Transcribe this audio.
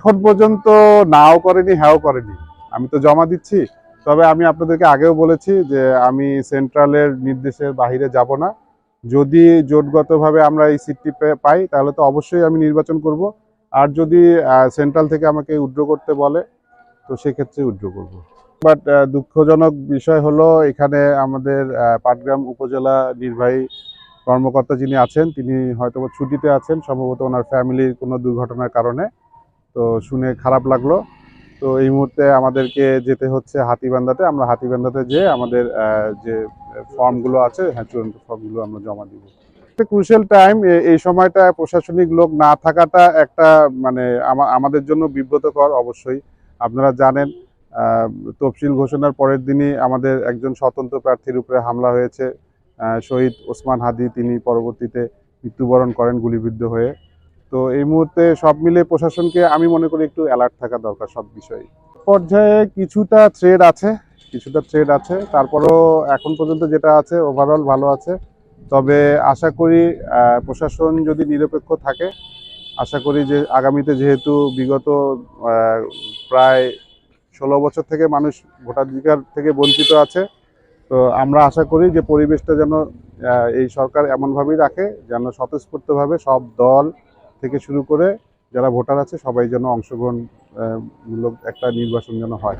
এখন পর্যন্ত নাও করেনি, হ্যাঁও করেনি। আমি তো জমা দিচ্ছি। তবে আমি আপনাদেরকে আগেও বলেছি যে আমি সেন্ট্রালের নির্দেশের বাইরে যাব না। যদি জোটগতভাবে আমরা এই সিটটি পাই তাহলে তো অবশ্যই আমি নির্বাচন করব। আর যদি সেন্ট্রাল থেকে আমাকে উইথড্র করতে বলে তো সেক্ষেত্রে উইথড্র করব। বাট দুঃখজনক বিষয় হলো এখানে আমাদের পাটগ্রাম উপজেলা নির্বাহী কর্মকর্তা যিনি আছেন তিনি হয়তো ছুটিতে আছেন, সম্ভবত ওনার ফ্যামিলির কোনো দুর্ঘটনার কারণে। তো শুনে খারাপ লাগলো। তো এই মুহূর্তে আমাদেরকে যেতে হচ্ছে হাতীবান্ধাতে। আমরা হাতীবান্ধাতে যেয়ে আমাদের যে ফর্মগুলো আছে, হ্যাঁ, চূড়ান্ত ফর্মগুলো আমরা জমা দিব। একটা ক্রুশিয়াল টাইম। এই সময়টা প্রশাসনিক লোক না থাকাটা একটা মানে আমাদের জন্য বিব্রতকর। অবশ্যই আপনারা জানেন তফসিল ঘোষণার পরের দিনই আমাদের একজন স্বতন্ত্র প্রার্থীর উপরে হামলা হয়েছে। শহীদ ওসমান হাদি তিনি পরবর্তীতে মৃত্যুবরণ করেন গুলিবিদ্ধ হয়ে। তো এই মুহূর্তে সব মিলে প্রশাসনকে আমি মনে করি একটু অ্যালার্ট থাকা দরকার সব বিষয়ে। পর্যায়ে কিছুটা থ্রেড আছে, তারপরেও এখন পর্যন্ত যেটা আছে ওভারঅল ভালো আছে। তবে আশা করি প্রশাসন যদি নিরপেক্ষ থাকে, আশা করি যে আগামীতে যেহেতু বিগত প্রায় 16 বছর থেকে মানুষ ভোটাধিকার থেকে বঞ্চিত আছে, তো আমরা আশা করি যে পরিবেশটা যেন এই সরকার এমনভাবেই রাখে যেন স্বতঃস্ফূর্তভাবে সব দল থেকে শুরু করে যারা ভোটার আছে সবাই যেন অংশগ্রহণ মূলক একটা নির্বাচন যেন হয়।